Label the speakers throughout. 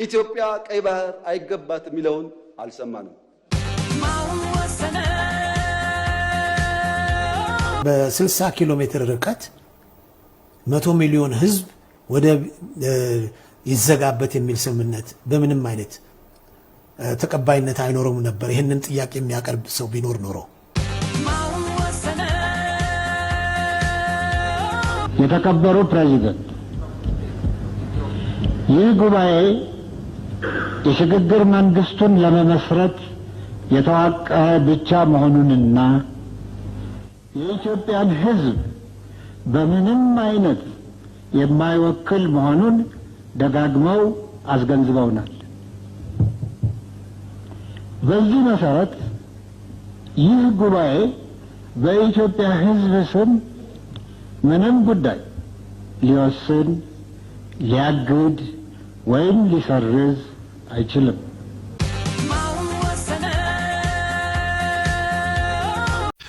Speaker 1: ኢትዮጵያ ቀይ ባህር አይገባትም የሚለውን አልሰማንም።
Speaker 2: በ60 ኪሎ ሜትር ርቀት 100 ሚሊዮን ህዝብ ወደብ ይዘጋበት የሚል ስምምነት በምንም አይነት ተቀባይነት አይኖርም ነበር። ይሄንን ጥያቄ የሚያቀርብ ሰው ቢኖር ኖሮ
Speaker 3: የተከበሩ ፕሬዝዳንት፣ ይህ ጉባኤ የሽግግር መንግስቱን ለመመስረት የተዋቀረ ብቻ መሆኑንና የኢትዮጵያን ህዝብ በምንም አይነት የማይወክል መሆኑን ደጋግመው አስገንዝበውናል። በዚህ መሰረት ይህ ጉባኤ በኢትዮጵያ ህዝብ ስም ምንም ጉዳይ ሊወስን፣ ሊያግድ ወይም ሊሰርዝ አይችልም።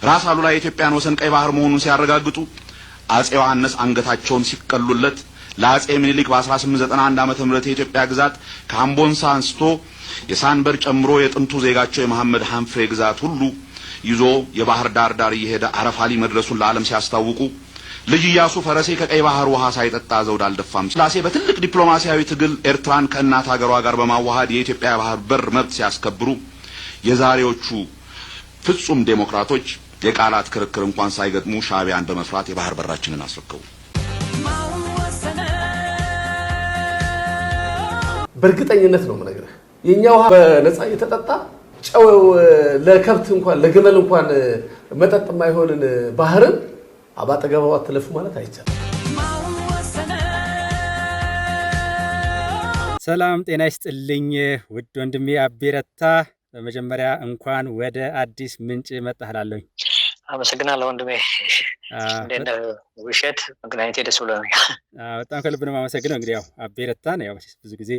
Speaker 4: ራስ አሉላ የኢትዮጵያን ወሰን ቀይ ባህር መሆኑን ሲያረጋግጡ አጼ ዮሐንስ አንገታቸውን ሲቀሉለት ለአጼ ምኒልክ በ1891 ዓመተ ምህረት የኢትዮጵያ ግዛት ከአምቦንሳ አንስቶ የሳንበር ጨምሮ የጥንቱ ዜጋቸው የመሐመድ ሐንፍሬ ግዛት ሁሉ ይዞ የባህር ዳር ዳር እየሄደ አረፋሊ መድረሱን ለዓለም ሲያስታውቁ ልጅ ኢያሱ ፈረሴ ከቀይ ባህር ውሃ ሳይጠጣ ዘውድ አልደፋም ስላሴ በትልቅ ዲፕሎማሲያዊ ትግል ኤርትራን ከእናት ሀገሯ ጋር በማዋሃድ የኢትዮጵያ ባህር በር መብት ሲያስከብሩ የዛሬዎቹ ፍጹም ዴሞክራቶች የቃላት ክርክር እንኳን ሳይገጥሙ ሻዕቢያን በመፍራት የባህር በራችንን አስረከቡ።
Speaker 5: በእርግጠኝነት ነው የምነግርህ፣ የኛ ውሃ በነፃ እየተጠጣ ጨው ለከብት እንኳን ለግመል እንኳን መጠጥ የማይሆንን ባህርን አባጠገባው አትለፉ ማለት አይቻልም።
Speaker 6: ሰላም ጤና ይስጥልኝ ውድ ወንድሜ አቤረታ፣ በመጀመሪያ እንኳን ወደ አዲስ ምንጭ መጣህላለኝ።
Speaker 7: አመሰግናለሁ ወንድሜ። እንዴት ውሸት መገናኘቴ ደስ ብሎኛል።
Speaker 6: በጣም ከልብ ነው የማመሰግነው። እንግዲህ ያው አቤረታን ያው ብዙ ጊዜ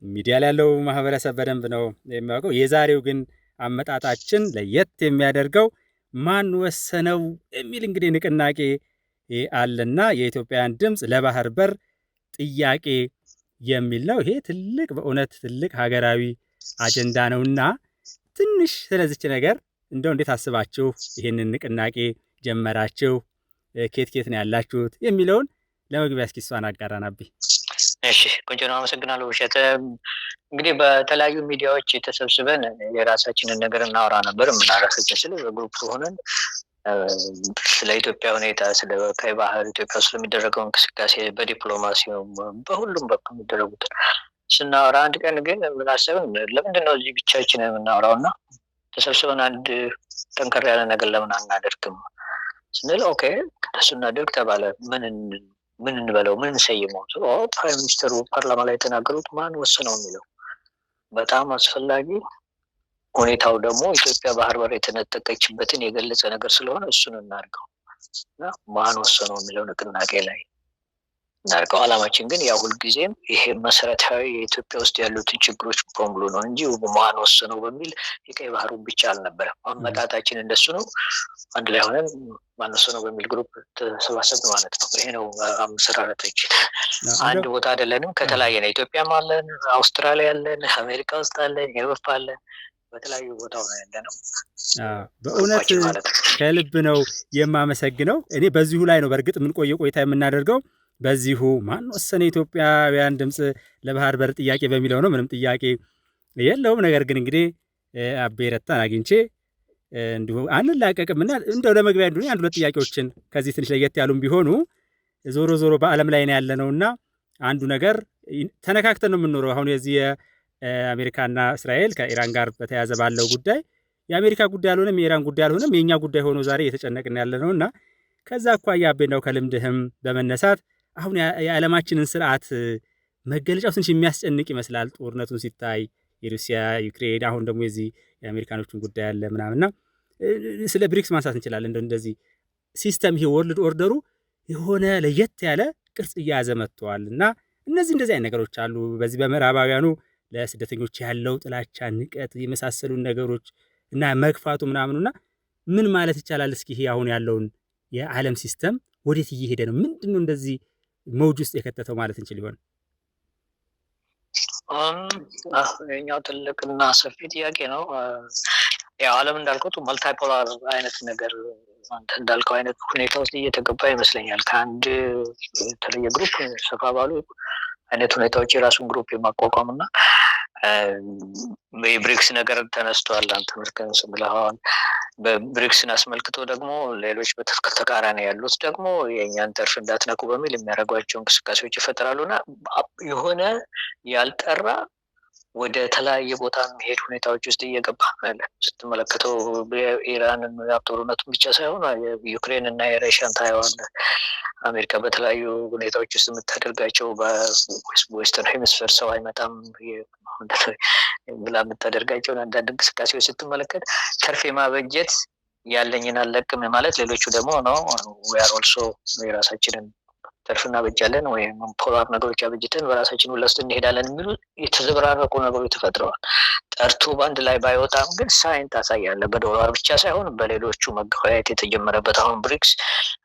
Speaker 6: ሚዲያ ላይ ያለው ማህበረሰብ በደንብ ነው የሚያውቀው። የዛሬው ግን አመጣጣችን ለየት የሚያደርገው ማን ወሰነው የሚል እንግዲህ ንቅናቄ አለና የኢትዮጵያን ድምጽ ለባህር በር ጥያቄ የሚል ነው። ይሄ ትልቅ በእውነት ትልቅ ሀገራዊ አጀንዳ ነውና ትንሽ ስለዚች ነገር እንደው እንዴት አስባችሁ ይሄንን ንቅናቄ ጀመራችሁ? ኬት ነው ያላችሁት የሚለውን ለመግቢያ እስኪ እሷን አጋራናብኝ።
Speaker 7: እሺ ቆንጆ ነው፣ አመሰግናለሁ ውሸት። እንግዲህ በተለያዩ ሚዲያዎች ተሰብስበን የራሳችንን ነገር እናወራ ነበር። የምናራሳችን ስለ በግሩፕ ሆነን ስለ ኢትዮጵያ ሁኔታ፣ ስለ ቀይ ባህር፣ ኢትዮጵያ ስለሚደረገው እንቅስቃሴ በዲፕሎማሲው በሁሉም በኩል የሚደረጉት ስናወራ፣ አንድ ቀን ግን ምን አሰብን፣ ለምንድን ነው እዚህ ብቻችንን የምናወራውና ተሰብስበን አንድ ጠንከር ያለ ነገር ለምን አናደርግም ስንል ኦኬ እሱ እናድርግ ተባለ። ምን እንበለው፣ ምን እንሰይመው? ፕራይም ሚኒስትሩ ፓርላማ ላይ የተናገሩት ማን ወሰነው የሚለው በጣም አስፈላጊ፣ ሁኔታው ደግሞ ኢትዮጵያ ባህር በር የተነጠቀችበትን የገለጸ ነገር ስለሆነ እሱን እናድርገው እና ማን ወሰነው የሚለው ንቅናቄ ላይ እናድርገው። አላማችን ግን ያው ሁልጊዜም ይሄ መሰረታዊ የኢትዮጵያ ውስጥ ያሉትን ችግሮች በሙሉ ነው እንጂ ማን ወሰነው በሚል የቀይ ባህሩን ብቻ አልነበረም። አመጣጣችን እንደሱ ነው። አንድ ላይ ሆነን ማን ወሰነው በሚል ግሩፕ ተሰባሰብን ማለት ነው። ይሄ ነው አመሰራረታችን። አንድ ቦታ አይደለንም፣ ከተለያየ ነው። ኢትዮጵያም አለን፣ አውስትራሊያ አለን፣ አሜሪካ ውስጥ አለን፣ ዩሮፕ አለን፣ በተለያዩ ቦታው ነው ያለነው።
Speaker 6: በእውነት ከልብ ነው የማመሰግነው። እኔ በዚሁ ላይ ነው በእርግጥ ምን ቆይታ የምናደርገው በዚሁ ማን ወሰነ ኢትዮጵያውያን ድምጽ ለባህር በር ጥያቄ በሚለው ነው። ምንም ጥያቄ የለውም። ነገር ግን እንግዲህ አቤረታን አግኝቼ እንዲሁ አንላቀቅምና እንደው ለመግቢያ እንደሆነ አንድ ሁለት ጥያቄዎችን ከዚህ ትንሽ ለየት ያሉም ቢሆኑ ዞሮ በአለም ላይ ነው ያለነውና አንዱ ነገር ተነካክተን ነው የምንኖረው። አሁን የዚህ የአሜሪካና እስራኤል ከኢራን ጋር በተያያዘ ባለው ጉዳይ የአሜሪካ ጉዳይ አልሆነም፣ የኢራን ጉዳይ አልሆነም፣ የኛ ጉዳይ ሆኖ ዛሬ እየተጨነቅን ያለነውና ከዛ አኳያ አቤናው ከልምድህም በመነሳት አሁን የዓለማችንን ስርዓት መገለጫው ትንሽ የሚያስጨንቅ ይመስላል። ጦርነቱን ሲታይ የሩሲያ ዩክሬን፣ አሁን ደግሞ የዚህ የአሜሪካኖችን ጉዳይ አለ ምናምንና ስለ ብሪክስ ማንሳት እንችላለን። እንደዚህ ሲስተም ይሄ ወርልድ ኦርደሩ የሆነ ለየት ያለ ቅርጽ እያያዘ መጥቷል እና እንደዚህ አይነት ነገሮች አሉ። በዚህ በምዕራባውያኑ ለስደተኞች ያለው ጥላቻ፣ ንቀት የመሳሰሉ ነገሮች እና መግፋቱ ምናምኑና ምን ማለት ይቻላል? እስኪ ይሄ አሁን ያለውን የዓለም ሲስተም ወዴት እየሄደ ነው? ምንድነው እንደዚህ መውጅ ውስጥ የከተተው ማለት እንችል ይሆን?
Speaker 7: የኛው ትልቅና ሰፊ ጥያቄ ነው። ያው ዓለም እንዳልኩት መልታይፖላር አይነት ነገር አንተ እንዳልከው አይነት ሁኔታ ውስጥ እየተገባ ይመስለኛል። ከአንድ የተለየ ግሩፕ ሰፋ ባሉ አይነት ሁኔታዎች የራሱን ግሩፕ የማቋቋም እና የብሪክስ ነገር ተነስቷል። አንተ ምርክን ስምልሃዋል። በብሪክስን አስመልክቶ ደግሞ ሌሎች በተቃራኒ ያሉት ደግሞ የእኛን ተርፍ እንዳትነኩ በሚል የሚያደርጓቸው እንቅስቃሴዎች ይፈጠራሉና የሆነ ያልጠራ ወደ ተለያየ ቦታ የሚሄድ ሁኔታዎች ውስጥ እየገባ ያለ ስትመለከተው የኢራን ጦርነቱን ብቻ ሳይሆን የዩክሬን እና የረሽያን ታይዋን አሜሪካ በተለያዩ ሁኔታዎች ውስጥ የምታደርጋቸው በዌስተርን ሄሚስፌር ሰው አይመጣም ብላ የምታደርጋቸውን አንዳንድ እንቅስቃሴዎች ስትመለከት ተርፍ የማበጀት ያለኝን አለቅም ማለት ሌሎቹ ደግሞ ነው ዌር ኦልሶ የራሳችንን ተርፍ እናበጃለን ወይም ፖላር ነገሮች አበጅተን በራሳችን ውስጥ እንሄዳለን የሚሉ የተዘበራረቁ ነገሮች ተፈጥረዋል። ጠርቶ በአንድ ላይ ባይወጣም ግን ሳይን ታሳያለ። በዶላር ብቻ ሳይሆን በሌሎቹ መገበያየት የተጀመረበት አሁን ብሪክስ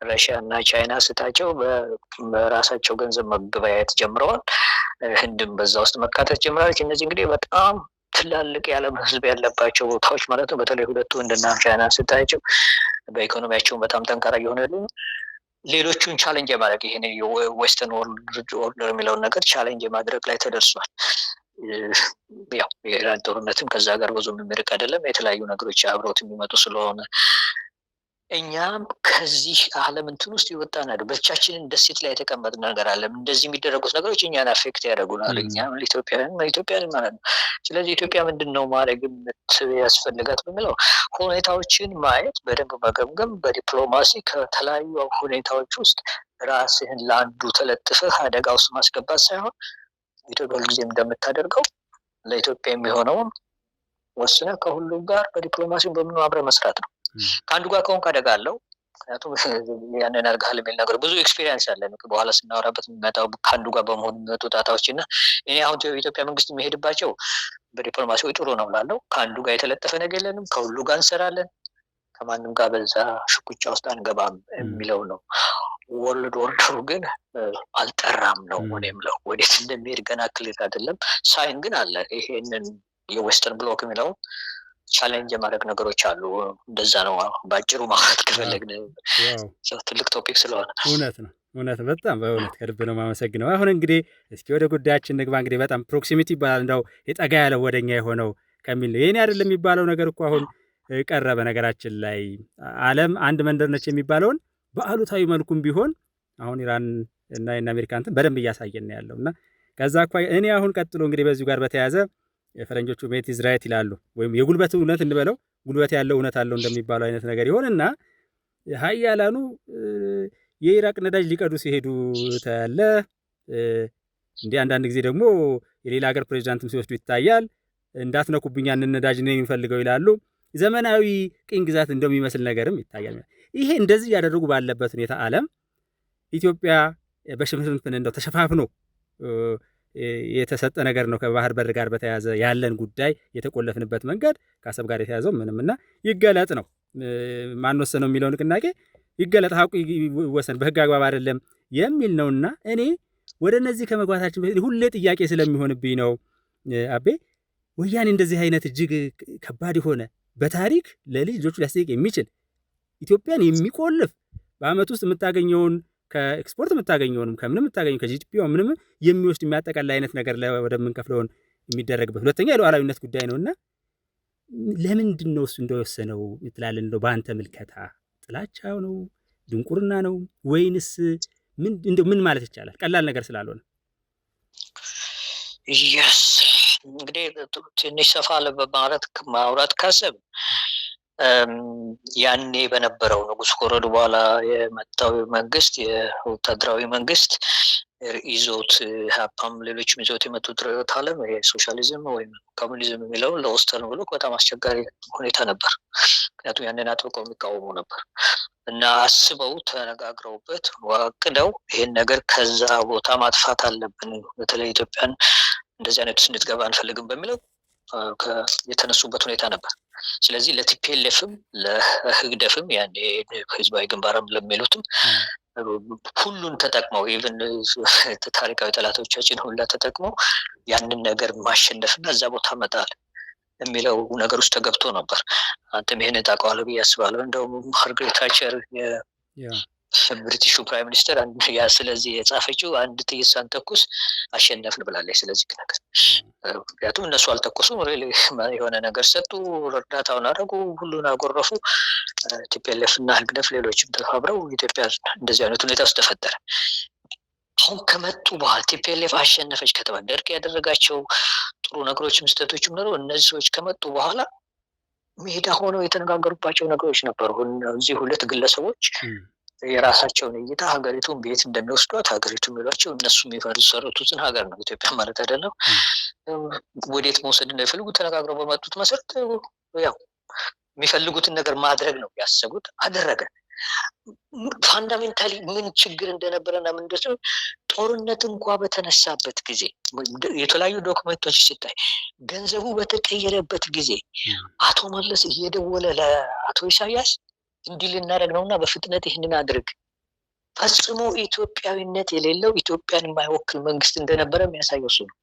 Speaker 7: ራሽያ እና ቻይና ስታቸው በራሳቸው ገንዘብ መገበያየት ጀምረዋል። ህንድም በዛ ውስጥ መካተት ጀምራለች። እነዚህ እንግዲህ በጣም ትላልቅ የዓለም ህዝብ ያለባቸው ቦታዎች ማለት ነው። በተለይ ሁለቱ ህንድና ቻይና ስታቸው በኢኮኖሚያቸውን በጣም ጠንካራ እየሆነ ሌሎቹን ቻሌንጅ የማድረግ ይሄ ዌስተርን ወርልድ ኦርደር የሚለውን ነገር ቻሌንጅ የማድረግ ላይ ተደርሷል። ያው የኢራን ጦርነትም ከዛ ጋር ብዙ የሚርቅ አይደለም። የተለያዩ ነገሮች አብረውት የሚመጡ ስለሆነ እኛም ከዚህ ዓለም እንትን ውስጥ ይወጣና ብቻችንን ደሴት ላይ የተቀመጥን ነገር አለ። እንደዚህ የሚደረጉት ነገሮች እኛን አፌክት ያደርጉናል። እኛም ኢትዮጵያን ማለት ነው። ስለዚህ ኢትዮጵያ ምንድነው ማድረግ ያስፈልጋት በሚለው ሁኔታዎችን ማየት፣ በደንብ መገምገም፣ በዲፕሎማሲ ከተለያዩ ሁኔታዎች ውስጥ ራስህን ለአንዱ ተለጥፈህ አደጋ ውስጥ ማስገባት ሳይሆን ኢትዮጵያ ሁልጊዜም እንደምታደርገው ለኢትዮጵያ የሚሆነውን ወስነ ከሁሉም ጋር በዲፕሎማሲው በምኑ አብረ መስራት ነው። ከአንዱ ጋር ከሆንክ አደጋ አለው። ምክንያቱም ያንን አድርገሃል የሚል ነገር ብዙ ኤክስፒሪየንስ አለን። በኋላ ስናወራበት የሚመጣው ከአንዱ ጋር በመሆን የሚመጡ ጣጣዎች እና እኔ አሁን የኢትዮጵያ መንግስት የሚሄድባቸው በዲፕሎማሲው ጥሩ ነው ላለው ከአንዱ ጋር የተለጠፈ ነገር የለንም፣ ከሁሉ ጋር እንሰራለን፣ ከማንም ጋር በዛ ሽኩቻ ውስጥ አንገባም የሚለው ነው። ወርልድ ኦርደሩ ግን አልጠራም ነው ምለው። ወዴት እንደሚሄድ ገና ክሊር አይደለም። ሳይን ግን አለ። ይሄንን የዌስተርን ብሎክ የሚለው ቻሌንጅ የማድረግ ነገሮች አሉ። እንደዛ ነው ባጭሩ ማለት ከፈለግን ትልቅ ቶፒክ ስለሆነ።
Speaker 6: እውነት ነው። በጣም በእውነት ከልብ ነው የማመሰግነው። አሁን እንግዲህ እስኪ ወደ ጉዳያችን ንግባ። እንግዲህ በጣም ፕሮክሲሚቲ ይባላል እንደው የጠጋ ያለው ወደኛ የሆነው ከሚል ነው። የኔ አይደለም የሚባለው ነገር እኮ አሁን ቀረ። በነገራችን ላይ ዓለም አንድ መንደር ነች የሚባለውን በአሉታዊ መልኩም ቢሆን አሁን ኢራን እና አሜሪካ እንትን በደንብ እያሳየን ያለው እና ከዛ አኳያ እኔ አሁን ቀጥሎ እንግዲህ በዚሁ ጋር በተያያዘ የፈረንጆቹ ሜት ኢዝ ራይት ይላሉ፣ ወይም የጉልበት እውነት እንበለው፣ ጉልበት ያለው እውነት አለው እንደሚባለው አይነት ነገር ይሆንና ሀያላኑ የኢራቅ ነዳጅ ሊቀዱ ሲሄዱ ታያለ። እንዲህ አንዳንድ ጊዜ ደግሞ የሌላ ሀገር ፕሬዚዳንትም ሲወስዱ ይታያል። እንዳትነኩብኝ ያንን ነዳጅ ነው የሚፈልገው ይላሉ። ዘመናዊ ቅኝ ግዛት እንደሚመስል ነገርም ይታያል። ይሄ እንደዚህ ያደረጉ ባለበት ሁኔታ ዓለም ኢትዮጵያ በሽፍንፍን እንደው ተሸፋፍኖ የተሰጠ ነገር ነው። ከባህር በር ጋር በተያያዘ ያለን ጉዳይ የተቆለፍንበት መንገድ ከአሰብ ጋር የተያዘው ምንምና ይገለጥ ነው። ማን ወሰነው የሚለው ንቅናቄ ይገለጥ፣ ሀቁ ይወሰን፣ በህግ አግባብ አይደለም የሚል ነውና እኔ ወደ እነዚህ ከመግባታችን በፊት ሁሌ ጥያቄ ስለሚሆንብኝ ነው አቤ፣ ወያኔ እንደዚህ አይነት እጅግ ከባድ የሆነ በታሪክ ለልጅ ልጆቹ ሊያስጠይቅ የሚችል ኢትዮጵያን የሚቆልፍ በአመት ውስጥ የምታገኘውን ከኤክስፖርት የምታገኘውንም ከምንም የምታገኘው ከጂዲፒ ምንም የሚወስድ የሚያጠቃልል አይነት ነገር ወደምንከፍለውን የሚደረግበት ሁለተኛ የሉዓላዊነት ጉዳይ ነውና ለምንድን ነው እሱ እንደወሰነው ትላለህ? እንደው በአንተ ምልከታ ጥላቻው ነው፣ ድንቁርና ነው ወይንስ ምን ማለት ይቻላል? ቀላል ነገር ስላልሆነ
Speaker 7: ይስ እንግዲህ ትንሽ ሰፋ ለማለት ማውራት ካሰብ ያኔ በነበረው ንጉስ ከወረዱ በኋላ የመጣው መንግስት የወታደራዊ መንግስት ይዞት ሀፓም ሌሎችም ይዞት የመጡት ርዕዮተ ዓለም የሶሻሊዝም ወይም ኮሙኒዝም የሚለው ለወስተን ብሎ በጣም አስቸጋሪ ሁኔታ ነበር። ምክንያቱም ያንን አጥብቀው የሚቃወሙ ነበር እና አስበው ተነጋግረውበት ዋቅደው ይሄን ነገር ከዛ ቦታ ማጥፋት አለብን፣ በተለይ ኢትዮጵያን እንደዚህ አይነት እንድትገባ አንፈልግም በሚለው የተነሱበት ሁኔታ ነበር። ስለዚህ ለቲፒኤልኤፍም ለህግደፍም ያኔ ህዝባዊ ግንባርም ለሚሉትም ሁሉን ተጠቅመው ኢቭን ታሪካዊ ጠላቶቻችን ሁላ ተጠቅመው ያንን ነገር ማሸነፍና እዛ ቦታ መጣል የሚለው ነገር ውስጥ ተገብቶ ነበር። አንተም ይሄን ታውቀዋለህ ብዬ አስባለሁ። እንደውም ማርጋሬት ታቸር ብሪቲሹ ፕራይም ሚኒስተር ያ ስለዚህ የጻፈችው አንድ ጥይት ሳንተኩስ አሸነፍን ብላለች። ስለዚህ ነገር ምክንያቱም እነሱ አልተኮሱም፣ የሆነ ነገር ሰጡ፣ እርዳታውን አደረጉ፣ ሁሉን አጎረፉ። ቲፒኤልኤፍ እና ህግደፍ ሌሎችም ተባብረው ኢትዮጵያ እንደዚህ አይነት ሁኔታ ውስጥ ተፈጠረ። አሁን ከመጡ በኋላ ቲፒኤልኤፍ አሸነፈች ከተባለ ደርግ ያደረጋቸው ጥሩ ነገሮች ስህተቶችም ነበሩ። እነዚህ ሰዎች ከመጡ በኋላ ሜዳ ሆነው የተነጋገሩባቸው ነገሮች ነበሩ። እዚህ ሁለት ግለሰቦች የራሳቸውን እይታ ሀገሪቱን ቤት እንደሚወስዷት ሀገሪቱ የሚሏቸው እነሱ የሚፈሩትን ሀገር ነው ኢትዮጵያ ማለት አይደለም፣ ወዴት መውሰድ እንደሚፈልጉ ተነጋግረው በመጡት መሰረት ያው የሚፈልጉትን ነገር ማድረግ ነው ያሰቡት፣ አደረገ። ፋንዳሜንታሊ ምን ችግር እንደነበረና ምን እንደሰው ጦርነት እንኳ በተነሳበት ጊዜ የተለያዩ ዶክመንቶች ሲታይ ገንዘቡ በተቀየረበት ጊዜ አቶ መለስ እየደወለ ለአቶ ኢሳያስ እንዲህ ልናደርግ ነውና በፍጥነት ይህንን አድርግ፣ ፈጽሞ ኢትዮጵያዊነት የሌለው ኢትዮጵያን የማይወክል መንግስት እንደነበረ የሚያሳየው እሱ ነው።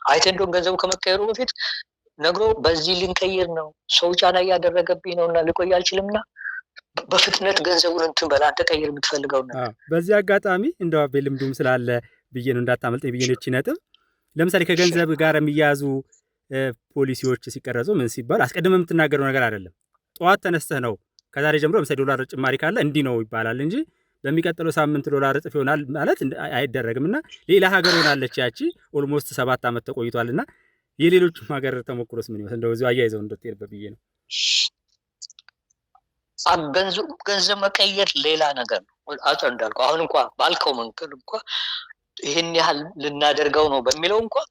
Speaker 7: አይተህ እንደውም ገንዘቡ ከመቀየሩ በፊት ነግሮ በዚህ ልንቀይር ነው፣ ሰው ጫና እያደረገብኝ ነውና ልቆይ አልችልምና በፍጥነት ገንዘቡን እንትን በላ አንተ ቀይር የምትፈልገው ነገር።
Speaker 6: በዚህ አጋጣሚ እንደው አቤ ልምዱም ስላለ ብዬ ነው እንዳታመልጠኝ ብዬ ነው እቺ ነጥብ። ለምሳሌ ከገንዘብ ጋር የሚያዙ ፖሊሲዎች ሲቀረጹ ምን ሲባል አስቀድመህ የምትናገረው ነገር አይደለም። ጠዋት ተነስተህ ነው ከዛሬ ጀምሮ ለምሳሌ ዶላር ጭማሪ ካለ እንዲህ ነው ይባላል እንጂ በሚቀጥለው ሳምንት ዶላር እጥፍ ይሆናል ማለት አይደረግም። እና ሌላ ሀገር ሆናለች ያቺ ኦልሞስት 7 ዓመት ተቆይቷልና የሌሎችም ሀገር ተሞክሮስ ምን ይመስል እንደው እዚሁ አያይዘው እንደተሄድበት ብዬ ነው።
Speaker 7: ገንዘብ መቀየር ሌላ ነገር ነው። አቶ እንዳልከው አሁን እንኳን ባልከው መንገድ እንኳን ይሄን ያህል ልናደርገው ነው በሚለው እንኳን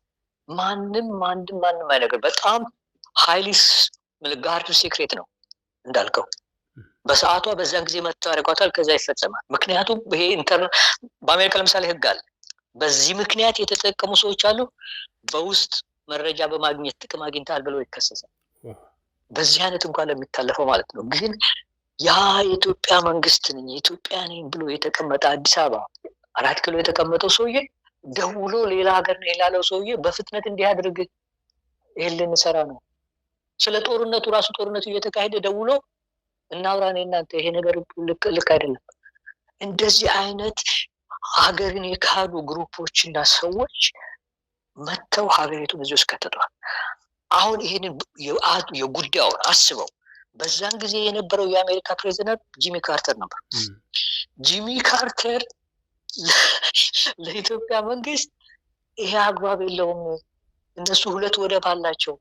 Speaker 7: ማንም አይነገር። በጣም ሃይሊስ ጋርድ ሲክሬት ነው እንዳልከው። በሰዓቷ በዛን ጊዜ መጥተው ያደርጓታል፣ ከዛ ይፈጸማል። ምክንያቱም ይሄ በአሜሪካ ለምሳሌ ህግ አለ። በዚህ ምክንያት የተጠቀሙ ሰዎች አሉ፣ በውስጥ መረጃ በማግኘት ጥቅም አግኝተዋል ብለው ይከሰሳል። በዚህ አይነት እንኳን ለሚታለፈው ማለት ነው። ግን ያ የኢትዮጵያ መንግስት ነኝ የኢትዮጵያ ነኝ ብሎ የተቀመጠ አዲስ አበባ 4 ኪሎ የተቀመጠው ሰውዬ ደውሎ ሌላ ሀገር ነው የላለው ሰውዬ በፍጥነት እንዲያድርግ ይሄን ልንሰራ ነው። ስለ ጦርነቱ ራሱ ጦርነቱ እየተካሄደ ደውሎ እናውራኔ እናንተ ይሄ ነገር ልክ አይደለም። እንደዚህ አይነት ሀገርን የካዱ ግሩፖችና ሰዎች መተው ሀገሪቱን እዚህ ውስጥ ከተቷል። አሁን ይሄንን የጉዳዩን አስበው። በዛን ጊዜ የነበረው የአሜሪካ ፕሬዚዳንት ጂሚ ካርተር ነበር። ጂሚ ካርተር ለኢትዮጵያ መንግስት ይሄ አግባብ የለውም፣ እነሱ 2 ወደብ አላቸው፣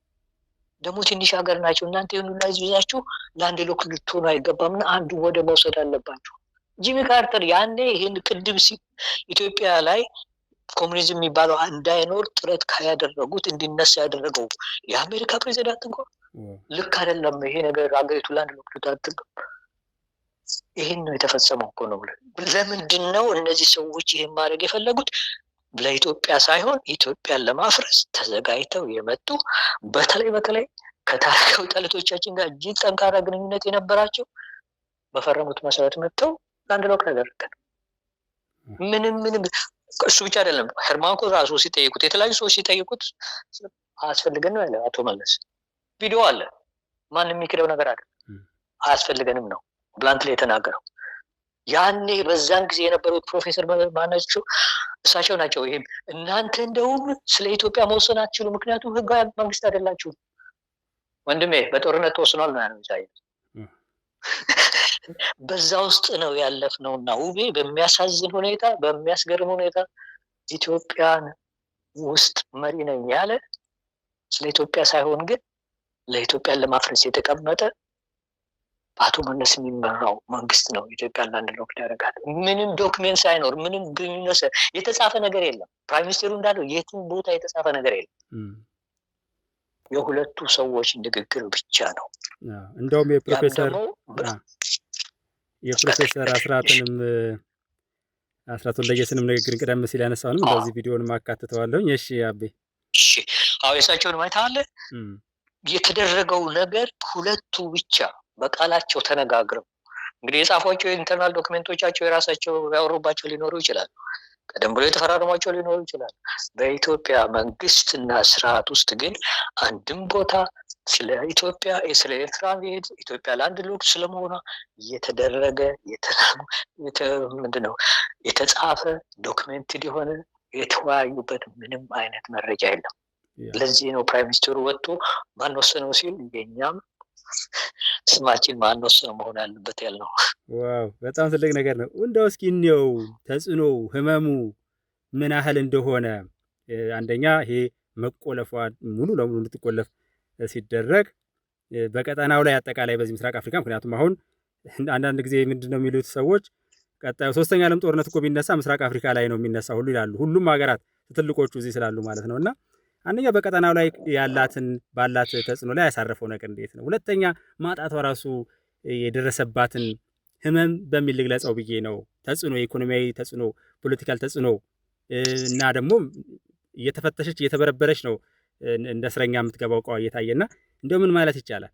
Speaker 7: ደግሞ ትንሽ ሀገር ናቸው፣ እናንተ ይሁንና ይዛችሁ ለአንድ ሎክ ልትሆኑ አይገባምና አንዱ ወደብ መውሰድ አለባችሁ። ጂሚ ካርተር ያኔ ይሄን ቅድም ኢትዮጵያ ላይ ኮሙኒዝም የሚባለው እንዳይኖር ጥረት ካያደረጉት እንዲነሳ ያደረገው የአሜሪካ ፕሬዚዳንት እንኳን ልክ አይደለም ይሄ ነገር አገሪቱ ለአንድ ሎክ ልታደርገው ይሄን ነው የተፈጸመው እኮ ነው። ለምንድን ነው እነዚህ ሰዎች ይሄን ማድረግ የፈለጉት? ለኢትዮጵያ ሳይሆን ኢትዮጵያን ለማፍረስ ተዘጋጅተው የመጡ በተለይ ከታሪካዊ ጠላቶቻችን ጋር እጅግ ጠንካራ ግንኙነት የነበራቸው በፈረሙት መሰረት መጥተው ለአንድ ሎክ ተደረገ። ምንም እሱ ብቻ አይደለም። ሄርማን ኮ ራሱ ሲጠይቁት የተለያዩ ሰዎች ሲጠይቁት አያስፈልገንም ያለ አቶ መለስ ቪዲዮ አለ። ማንም የሚክደው ነገር አይደለም። አያስፈልገንም ነው ብላንት ላይ የተናገረው። ያኔ በዛን ጊዜ የነበሩት ፕሮፌሰር ማናቸው እሳቸው ናቸው። ይሄም እናንተ እንደውም ስለ ኢትዮጵያ መወሰን አትችሉ፣ ምክንያቱም ህጋዊ መንግስት አይደላችሁ። ወንድሜ በጦርነት ተወስኗል ነው ያለው ኢሳያስ። በዛ ውስጥ ነው ያለፍነውና ውቤ በሚያሳዝን ሁኔታ በሚያስገርም ሁኔታ ኢትዮጵያን ውስጥ መሪ ነኝ ያለ ስለ ኢትዮጵያ ሳይሆን ግን ለኢትዮጵያን ለማፍረስ የተቀመጠ በአቶ መለስ የሚመራው መንግስት ነው ኢትዮጵያን ለአንድ ሎክ ያደርጋል። ምንም ዶክሜንት ሳይኖር ምንም ግንኙነት የተጻፈ ነገር የለም። ፕራይም ሚኒስቴሩ እንዳለው የትም ቦታ የተጻፈ ነገር የለም። የሁለቱ ሰዎች ንግግር ብቻ ነው።
Speaker 6: እንደውም የፕሮፌሰር አስራት ወልደየስንም ንግግርን ቀደም ሲል ያነሳውንም እንደዚህ ቪዲዮንም አካትተዋለሁኝ። እሺ አቤ።
Speaker 7: እሺ አዎ የሳቸውን ማየት አለ። የተደረገው ነገር ሁለቱ ብቻ በቃላቸው ተነጋግረው እንግዲህ የጻፏቸው ኢንተርናል ዶክመንቶቻቸው የራሳቸው ያወሩባቸው ሊኖሩ ይችላሉ። ቀደም ብሎ የተፈራረሟቸው ሊኖሩ ይችላሉ። በኢትዮጵያ መንግስትና ስርዓት ውስጥ ግን አንድም ቦታ ስለ ኢትዮጵያ ስለ ኤርትራ ሄድ ኢትዮጵያ ለአንድ ሎክ ስለመሆኗ እየተደረገ ምንድነው የተጻፈ ዶክመንትድ የሆነ የተወያዩበት ምንም አይነት መረጃ የለም። ለዚህ ነው ፕራይም ሚኒስትሩ ወጥቶ ማን ወሰነው ሲል የኛም ስማችን ማን ወሰነው መሆን ያለበት ያልነው።
Speaker 6: ዋው በጣም ትልቅ ነገር ነው። እንደው እስኪ እንየው ተጽዕኖ ህመሙ ምን ያህል እንደሆነ። አንደኛ ይሄ መቆለፏ ሙሉ ለሙሉ እንድትቆለፍ ሲደረግ በቀጠናው ላይ አጠቃላይ በዚህ ምስራቅ አፍሪካ ምክንያቱም አሁን አንዳንድ ጊዜ ምንድነው የሚሉት ሰዎች ቀጣዩ ሶስተኛ ዓለም ጦርነት እኮ ቢነሳ ምስራቅ አፍሪካ ላይ ነው የሚነሳ ሁሉ ይላሉ። ሁሉም ሀገራት ትልቆቹ እዚህ ስላሉ ማለት ነውና አንደኛ በቀጠናው ላይ ባላት ተጽዕኖ ላይ ያሳረፈው ነገር እንዴት ነው? ሁለተኛ ማጣቷ ራሱ የደረሰባትን ህመም በሚል ልግለጸው ብዬ ነው። ተጽዕኖ የኢኮኖሚያዊ ተጽዕኖ፣ ፖለቲካል ተጽዕኖ እና ደግሞ እየተፈተሸች እየተበረበረች ነው እንደ እስረኛ የምትገባው ቋ እየታየና እንደው ምን ማለት ይቻላል?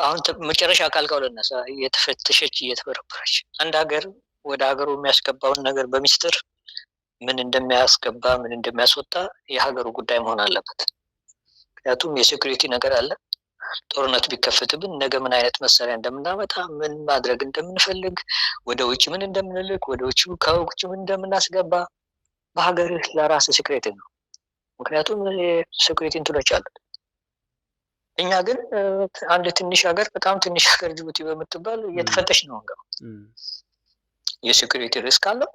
Speaker 7: አሁን መጨረሻ ካልከው ልነሳ። እየተፈተሸች እየተበረበረች አንድ ሀገር ወደ ሀገሩ የሚያስገባውን ነገር በሚስጥር ምን እንደሚያስገባ ምን እንደሚያስወጣ የሀገሩ ጉዳይ መሆን አለበት። ምክንያቱም የሴኩሪቲ ነገር አለ። ጦርነት ቢከፈትብን ነገ ምን አይነት መሳሪያ እንደምናመጣ ምን ማድረግ እንደምንፈልግ ወደ ውጭ ምን እንደምንልክ ወደ ውጭ ከውጭ ምን እንደምናስገባ በሀገር ለራስ ሴኩሪቲ ነው። ምክንያቱም ሴኩሪቲ እንትኖች አሉት። እኛ ግን አንድ ትንሽ ሀገር በጣም ትንሽ ሀገር ጅቡቲ በምትባል እየተፈተሽ ነው እንገባው። የሴኩሪቲ ሪስክ አለው።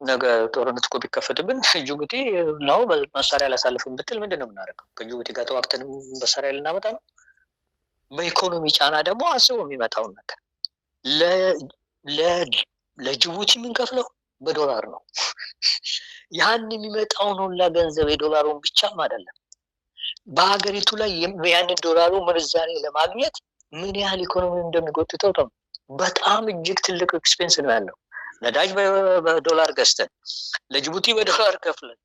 Speaker 7: ነገ ጦርነት እኮ ቢከፈትብን ጅቡቲ ነው መሳሪያ ላሳልፍም ብትል ምንድን ነው የምናደርገው? ከጅቡቲ ጋር ተዋግተን መሳሪያ ልናመጣ ነው? በኢኮኖሚ ጫና ደግሞ አስቦ የሚመጣውን ነገር ለጅቡቲ የምንከፍለው በዶላር ነው። ያን የሚመጣውን ሁላ ገንዘብ የዶላሩን ብቻም አይደለም በሀገሪቱ ላይ ያንን ዶላሩ ምንዛሬ ለማግኘት ምን ያህል ኢኮኖሚ እንደሚጎትተው ነው። በጣም እጅግ ትልቅ ኤክስፔንስ ነው ያለው። ነዳጅ በዶላር ገዝተን ለጅቡቲ በዶላር ከፍለን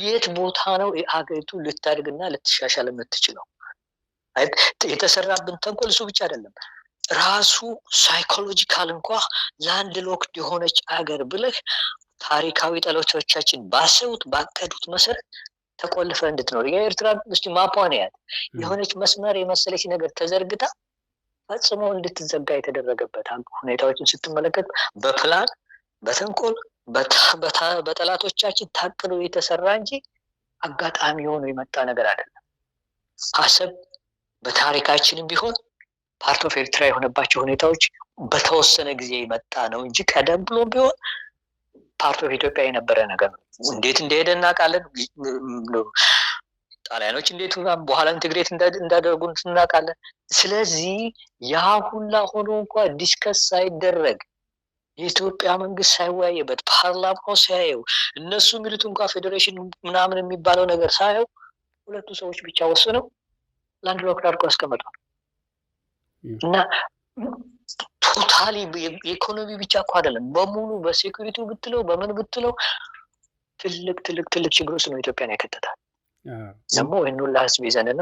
Speaker 7: የት ቦታ ነው ሀገሪቱ ልታድግና ልትሻሻል የምትችለው? የተሰራብን ተንኮል እሱ ብቻ አይደለም። ራሱ ሳይኮሎጂካል እንኳ ላንድ ሎክድ የሆነች አገር ብለህ ታሪካዊ ጠላቶቻችን ባሰቡት ባቀዱት መሰረት ተቆልፈ እንድትኖር የኤርትራ ውስጥ ማፓን ያት የሆነች መስመር የመሰለች ነገር ተዘርግታ ፈጽሞ እንድትዘጋ የተደረገበት ሁኔታዎችን ስትመለከት በፕላን በተንኮል በጠላቶቻችን ታቅዶ የተሰራ እንጂ አጋጣሚ ሆኖ የመጣ ነገር አይደለም። አሰብ በታሪካችንም ቢሆን ፓርት ኦፍ ኤርትራ የሆነባቸው ሁኔታዎች በተወሰነ ጊዜ የመጣ ነው እንጂ ቀደም ብሎ ቢሆን ፓርት ኦፍ ኢትዮጵያ የነበረ ነገር ነው። እንዴት እንደሄደ እናውቃለን። ጣሊያኖች እንዴት በኋላ ኢንቴግሬት እንዳደረጉ እናውቃለን። ስለዚህ ያ ሁላ ሆኖ እንኳን ዲስከስ ሳይደረግ የኢትዮጵያ መንግስት ሳይወያየበት ፓርላማው ሳያየው እነሱ የሚሉት እንኳን ፌዴሬሽን ምናምን የሚባለው ነገር ሳያየው ሁለቱ ሰዎች ብቻ ወስነው ላንድ ሎክ አድርጎ አስቀመጡ እና ቶታሊ የኢኮኖሚ ብቻ እኮ አይደለም በሙሉ በሴኩሪቲው ብትለው በምን ብትለው ትልቅ ችግር ውስጥ ነው ኢትዮጵያን ያከተታል። ደግሞ ይህን ሁላ ህዝብ ይዘንና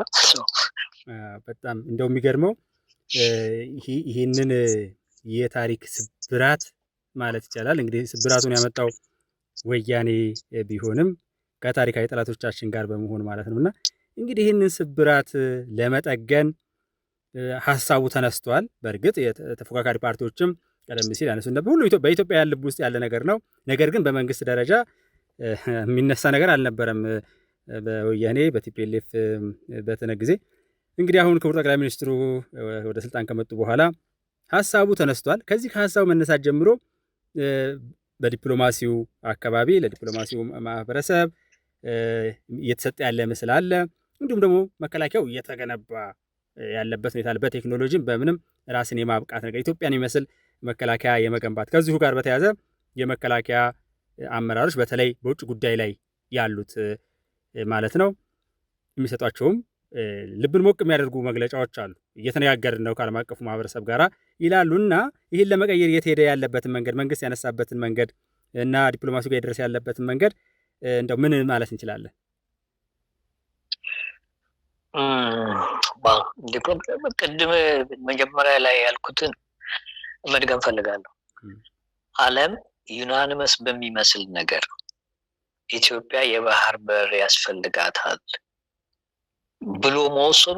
Speaker 6: በጣም እንደው የሚገርመው ይህንን የታሪክ ስብራት ማለት ይቻላል እንግዲህ ስብራቱን ያመጣው ወያኔ ቢሆንም ከታሪካዊ ጠላቶቻችን ጋር በመሆን ማለት ነውና እንግዲህ ይህንን ስብራት ለመጠገን ሀሳቡ ተነስቷል። በእርግጥ የተፎካካሪ ፓርቲዎችም ቀደም ሲል ያነሱ ነበር። ሁሉ በኢትዮጵያ ልብ ውስጥ ያለ ነገር ነው። ነገር ግን በመንግስት ደረጃ የሚነሳ ነገር አልነበረም። በወያኔ በቲፒኤልኤፍ በተነ ጊዜ እንግዲህ አሁን ክቡር ጠቅላይ ሚኒስትሩ ወደ ስልጣን ከመጡ በኋላ ሀሳቡ ተነስቷል። ከዚህ ከሀሳቡ መነሳት ጀምሮ በዲፕሎማሲው አካባቢ ለዲፕሎማሲው ማህበረሰብ እየተሰጠ ያለ ምስል አለ። እንዲሁም ደግሞ መከላከያው እየተገነባ ያለበት ሁኔታ አለ። በቴክኖሎጂም በምንም ራስን የማብቃት ነገር ኢትዮጵያን የሚመስል መከላከያ የመገንባት ከዚሁ ጋር በተያያዘ የመከላከያ አመራሮች በተለይ በውጭ ጉዳይ ላይ ያሉት ማለት ነው የሚሰጧቸውም ልብን ሞቅ የሚያደርጉ መግለጫዎች አሉ። እየተነጋገርን ነው ከዓለም አቀፉ ማህበረሰብ ጋር ይላሉና ይህን ለመቀየር እየተሄደ ያለበትን መንገድ መንግስት ያነሳበትን መንገድ እና ዲፕሎማሲው ጋር የደረሰ ያለበትን መንገድ እንደው ምን ማለት እንችላለን?
Speaker 7: ቅድም መጀመሪያ ላይ ያልኩትን መድገም ፈልጋለሁ። ዓለም ዩናኒመስ በሚመስል ነገር ኢትዮጵያ የባህር በር ያስፈልጋታል ብሎ መወሰኑ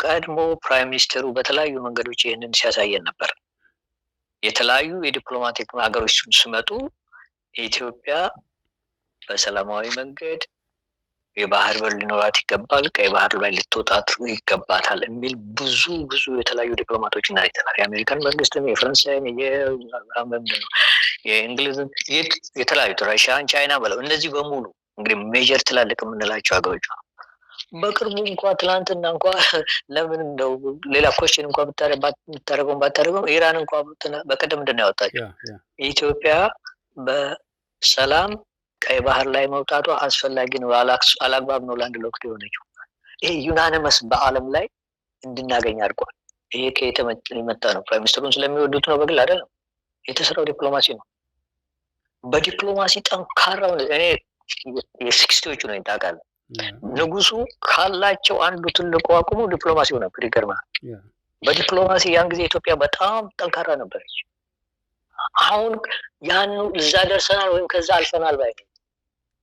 Speaker 7: ቀድሞ ፕራይም ሚኒስትሩ በተለያዩ መንገዶች ይህንን ሲያሳየን ነበር። የተለያዩ የዲፕሎማቲክ ሀገሮች ሲመጡ ኢትዮጵያ በሰላማዊ መንገድ የባህር በር ሊኖራት ይገባል፣ ቀይ ባህር ላይ ልትወጣ ይገባታል የሚል ብዙ የተለያዩ ዲፕሎማቶችን አይተናል። የአሜሪካን መንግስትም፣ የፈረንሳይም፣ የእንግሊዝን፣ የተለያዩ ራሽያን፣ ቻይና ብለው እነዚህ በሙሉ እንግዲህ ሜጀር ትላልቅ የምንላቸው ሀገሮች ነው። በቅርቡ እንኳ ትላንትና እንኳ ለምን እንደው ሌላ ኮሽን እንኳ ባታደርገው ኢራን እንኳ በቀደም ምንድን ነው ያወጣቸው? ኢትዮጵያ በሰላም ቀይ ባህር ላይ መውጣቷ አስፈላጊ ነው፣ አላግባብ ነው ለአንድ ለወቅት የሆነችው። ይሄ ዩናኒመስ በዓለም ላይ እንድናገኝ አድርጓል። ይሄ ከየት የመጣ ነው? ፕራይም ሚኒስትሩን ስለሚወዱት ነው በግል አይደለም። የተሰራው ዲፕሎማሲ ነው። በዲፕሎማሲ ጠንካራው እኔ የሲክስቲዎቹ ነው ታውቃለህ። ንጉሱ ካላቸው አንዱ ትልቁ አቁሙ ዲፕሎማሲው ነበር። ይገርማል። በዲፕሎማሲ ያን ጊዜ ኢትዮጵያ በጣም ጠንካራ ነበረች። አሁን ያን እዛ ደርሰናል ወይም ከዛ አልፈናል ባይ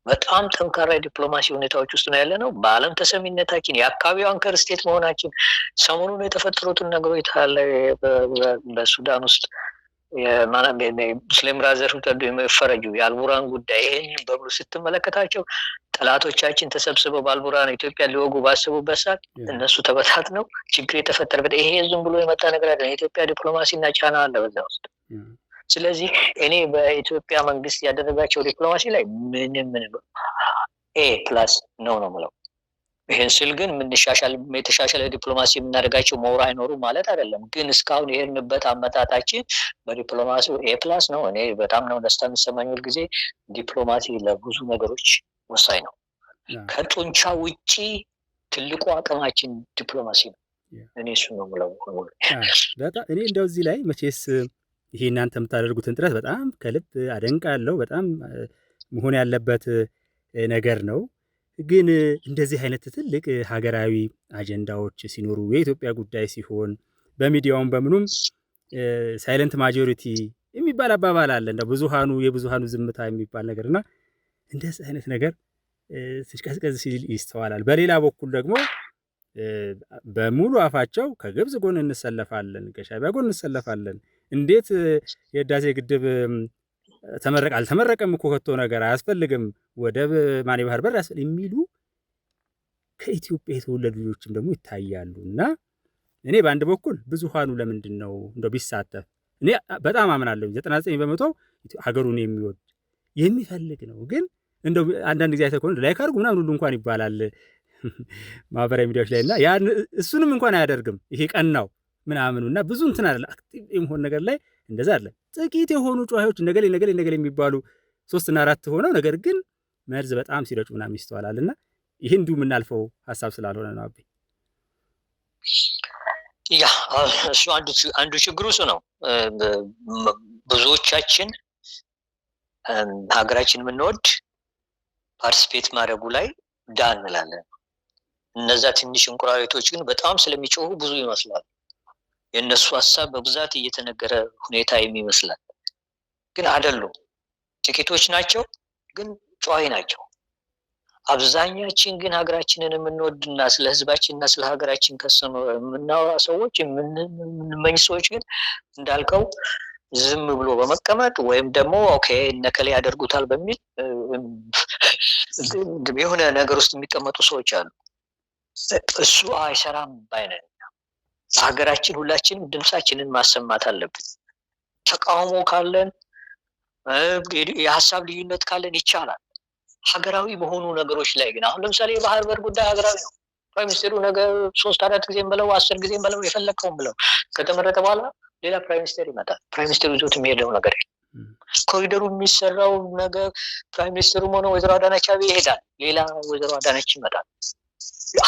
Speaker 7: በጣም ጠንካራ የዲፕሎማሲ ሁኔታዎች ውስጥ ነው ያለ ነው። በዓለም ተሰሚነታችን፣ የአካባቢው አንከር ስቴት መሆናችን፣ ሰሞኑን የተፈጠሩትን ነገሮች ታለ በሱዳን ውስጥ ሙስሊም ብራዘርሁድ የፈረጁ የአልቡራን ጉዳይ ይህን በሙሉ ስትመለከታቸው ጠላቶቻችን ተሰብስበው በአልቡራን ኢትዮጵያ ሊወጉ ባሰቡበት ሰዓት እነሱ ተበታት ነው ችግር የተፈጠረበት። ይሄ ዝም ብሎ የመጣ ነገር አይደለም። የኢትዮጵያ ዲፕሎማሲና ጫና አለ በዛ ውስጥ። ስለዚህ እኔ በኢትዮጵያ መንግስት ያደረጋቸው ዲፕሎማሲ ላይ ምንም ፕላስ ነው የምለው። ይህን ስል ግን የተሻሻለ ዲፕሎማሲ የምናደርጋቸው መውራ አይኖሩም ማለት አይደለም። ግን እስካሁን የሄድንበት አመጣጣችን በዲፕሎማሲ ፕላስ ነው። እኔ በጣም ነው ደስታ የሚሰማኝ ጊዜ ዲፕሎማሲ ለብዙ ነገሮች ወሳኝ ነው። ከጡንቻ ውጪ ትልቁ አቅማችን ዲፕሎማሲ ነው። እኔ እሱ ነው የምለው።
Speaker 6: በጣም እኔ እንደው እዚህ ላይ መቼስ ይሄ እናንተ የምታደርጉትን ጥረት በጣም ከልብ አደንቃለሁ። በጣም መሆን ያለበት ነገር ነው። ግን እንደዚህ አይነት ትልቅ ሀገራዊ አጀንዳዎች ሲኖሩ የኢትዮጵያ ጉዳይ ሲሆን በሚዲያውም በምኑም ሳይለንት ማጆሪቲ የሚባል አባባል አለ። እንደ የብዙሃኑ ዝምታ የሚባል ነገርና እንደዚህ አይነት ነገር ሲቀዝቀዝ ሲል ይስተዋላል። በሌላ በኩል ደግሞ በሙሉ አፋቸው ከግብጽ ጎን እንሰለፋለን፣ ከሻዕቢያ ጎን እንሰለፋለን፣ እንዴት የህዳሴ ግድብ ተመረቀ አልተመረቀም እኮ ከቶ ነገር አያስፈልግም፣ ወደብ ማን ባህር በር ያስፈልግ የሚሉ ከኢትዮጵያ የተወለዱ ልጆችም ደግሞ ይታያሉ። እና እኔ በአንድ በኩል ብዙሃኑ ለምንድን ነው እንደው ቢሳተፍ እኔ በጣም አምናለሁ 99% ሀገሩን የሚወድ የሚፈልግ ነው። ግን እንደው አንዳንድ ጊዜ አይተህ ከሆነ ላይክ አድርጉ ምናምን ሁሉ እንኳን ይባላል ማህበራዊ ሚዲያዎች ላይ እና ያን እሱንም እንኳን አያደርግም። ይሄ ቀናው ምናምኑ እና ብዙ እንትን አይደለ አክቲቭ የሆነ ነገር ላይ እንደዛ አለ። ጥቂት የሆኑ ጨዋታዎች ነገሌ የሚባሉ 3 እና 4 ሆነው ነገር ግን መርዝ በጣም ሲረጩ ምናምን ይስተዋላልና ይሄ እንዲሁ የምናልፈው ሀሳብ ስላልሆነ ነው። አቤ
Speaker 7: ያ እሱ አንዱ ችግሩ እሱ ነው። ብዙዎቻችን ሀገራችን የምንወድ ፓርቲስፔት ማድረጉ ላይ ዳን እንላለን። እነዛ ትንሽ እንቁራሪቶች ግን በጣም ስለሚጮሁ ብዙ ይመስላል። የእነሱ ሀሳብ በብዛት እየተነገረ ሁኔታ የሚመስላል፣ ግን አይደሉም። ጥቂቶች ናቸው፣ ግን ጨዋሂ ናቸው። አብዛኛችን ግን ሀገራችንን የምንወድና ስለ ህዝባችንና ስለ ሀገራችን የምናወራ ሰዎች የምንመኝ ሰዎች ግን እንዳልከው ዝም ብሎ በመቀመጥ ወይም ደግሞ ኦኬ እነከሌ ያደርጉታል በሚል የሆነ ነገር ውስጥ የሚቀመጡ ሰዎች አሉ። እሱ አይሰራም ባይነን። በሀገራችን ሁላችንም ድምፃችንን ማሰማት አለብን። ተቃውሞ ካለን የሀሳብ ልዩነት ካለን ይቻላል። ሀገራዊ በሆኑ ነገሮች ላይ ግን አሁን ለምሳሌ የባህር በር ጉዳይ ሀገራዊ ነው። ፕራይም ሚኒስትሩ ነገር 3-4 ጊዜም ብለው 10 ጊዜም ብለው የፈለግከውን ብለው ከተመረጠ በኋላ ሌላ ፕራይም ሚኒስትር ይመጣል። ፕራይም ሚኒስትሩ ይዞት የሚሄደው ነገር ኮሪደሩ የሚሰራው ነገር ፕራይም ሚኒስትሩም ሆነ ወይዘሮ አዳነች አቤቤ ይሄዳል። ሌላ ወይዘሮ አዳነች ይመጣል።